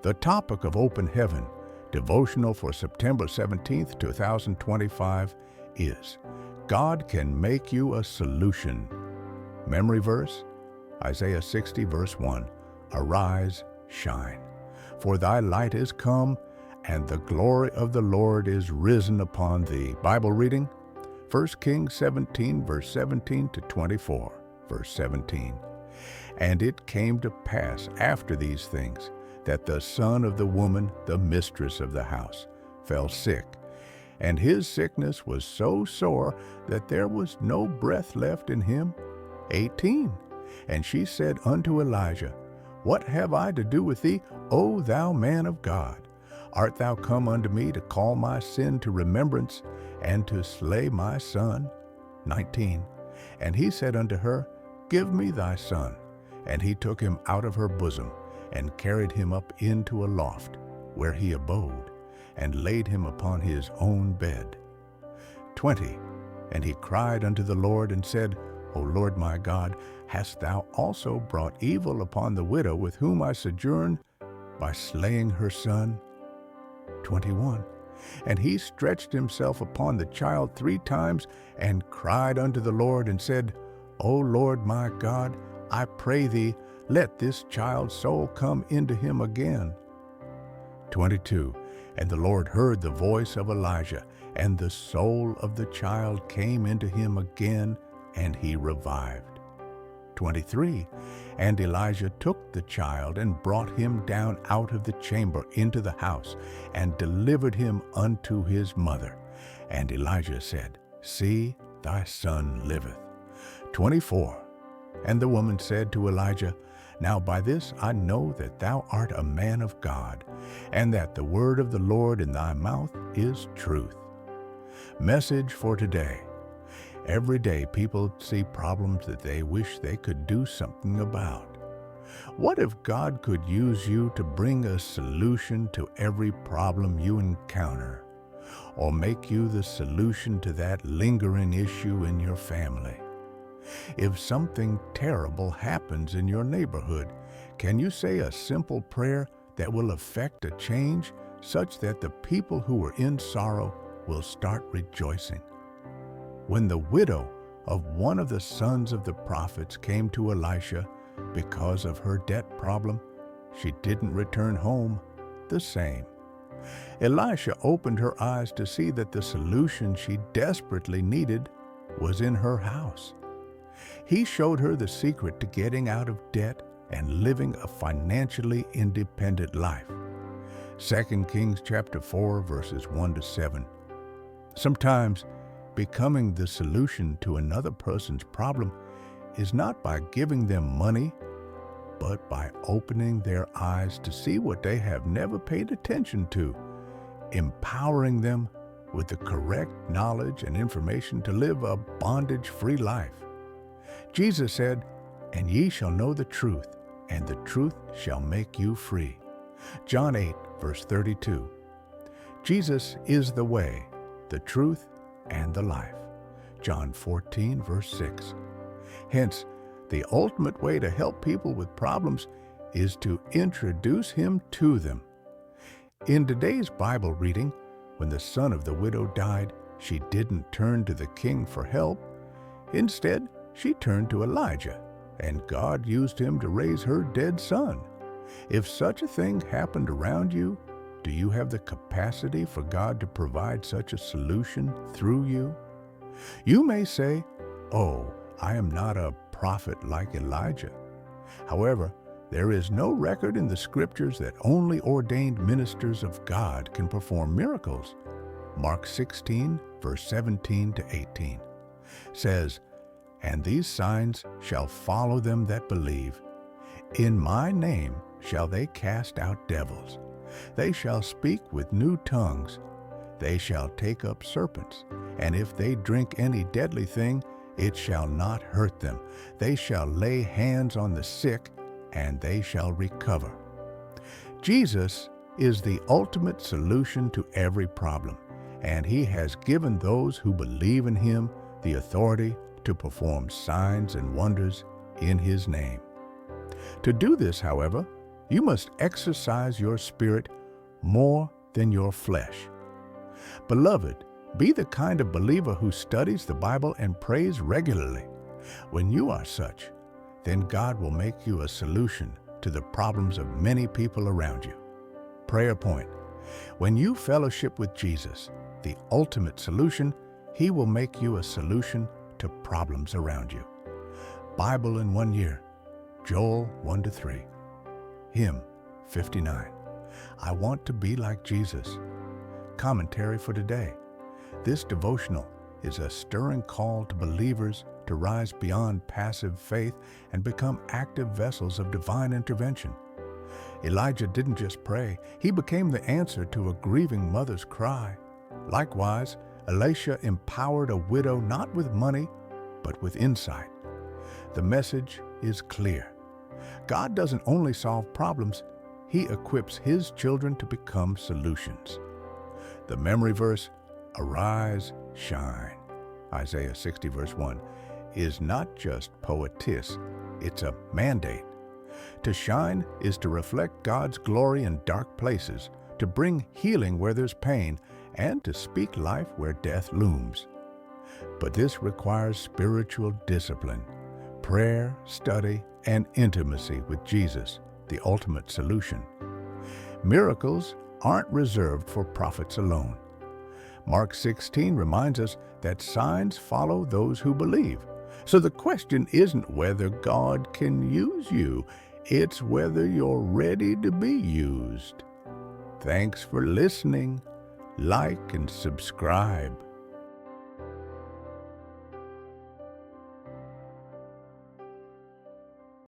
The topic of Open Heaven, Devotional for September 17th, 2025 is God Can Make You a Solution. Memory verse, Isaiah 60 verse 1, Arise, shine, for thy light is come, and the glory of the Lord is risen upon thee. Bible reading, 1 Kings 17 verse 17 to 24, verse 17. And it came to pass after these things, that the son of the woman, the mistress of the house, fell sick, and his sickness was so sore that there was no breath left in him. 18. And she said unto Elijah, What have I to do with thee, O thou man of God? Art thou come unto me to call my sin to remembrance, and to slay my son? 19. And he said unto her, Give me thy son. And he took him out of her bosom, and carried him up into a loft, where he abode, and laid him upon his own bed. 20. And he cried unto the Lord, and said, O Lord my God, hast thou also brought evil upon the widow with whom I sojourn, by slaying her son? 21. And he stretched himself upon the child 3 times, and cried unto the Lord, and said, O Lord my God, I pray thee, let this child's soul come into him again. 22. And the Lord heard the voice of Elijah, and the soul of the child came into him again, and he revived. 23. And Elijah took the child, and brought him down out of the chamber into the house, and delivered him unto his mother. And Elijah said, See, thy son liveth. 24. And the woman said to Elijah, Now by this I know that thou art a man of God, and that the word of the Lord in thy mouth is truth. Message for today. Every day people see problems that they wish they could do something about. What if God could use you to bring a solution to every problem you encounter, or make you the solution to that lingering issue in your family? If something terrible happens in your neighborhood, can you say a simple prayer that will affect a change such that the people who are in sorrow will start rejoicing? When the widow of one of the sons of the prophets came to Elisha because of her debt problem, she didn't return home the same. Elisha opened her eyes to see that the solution she desperately needed was in her house. He showed her the secret to getting out of debt and living a financially independent life. 2 Kings chapter 4 verses 1 to 7. Sometimes becoming the solution to another person's problem is not by giving them money, but by opening their eyes to see what they have never paid attention to, empowering them with the correct knowledge and information to live a bondage-free life. Jesus said, And ye shall know the truth, and the truth shall make you free. John 8, verse 32. Jesus is the way, the truth, and the life. John 14, verse 6. Hence, the ultimate way to help people with problems is to introduce him to them. In today's Bible reading, when the son of the widow died, she didn't turn to the king for help. Instead, she turned to Elijah, and God used him to raise her dead son. If such a thing happened around you, do you have the capacity for God to provide such a solution through you? You may say, Oh, I am not a prophet like Elijah. However, there is no record in the Scriptures that only ordained ministers of God can perform miracles. Mark 16, verse 17 to 18 says, And these signs shall follow them that believe. In my name shall they cast out devils. They shall speak with new tongues. They shall take up serpents. And if they drink any deadly thing, it shall not hurt them. They shall lay hands on the sick, and they shall recover. Jesus is the ultimate solution to every problem, and he has given those who believe in him the authority to perform signs and wonders in his name. To do this, however, You must exercise your spirit more than your flesh. Beloved, be the kind of believer who studies the Bible and prays regularly. When you are such, then God will make you a solution to the problems of many people around you. Prayer point: when you fellowship with Jesus, the ultimate solution, He will make you a solution to problems around you. Bible in 1 year, Joel 1-3. Hymn 59. I want to be like Jesus. Commentary for today. This devotional is a stirring call to believers to rise beyond passive faith and become active vessels of divine intervention. Elijah didn't just pray, he became the answer to a grieving mother's cry. Likewise, Elisha empowered a widow not with money, but with insight. The message is clear. God doesn't only solve problems, He equips His children to become solutions. The memory verse, "Arise, shine," Isaiah 60 verse 1, is not just poetess, it's a mandate. To shine is to reflect God's glory in dark places, to bring healing where there's pain, and to speak life where death looms. But this requires spiritual discipline, prayer, study, and intimacy with Jesus, the ultimate solution. Miracles aren't reserved for prophets alone. Mark 16 reminds us that signs follow those who believe. So the question isn't whether God can use you, it's whether you're ready to be used. Thanks for listening. Like and subscribe.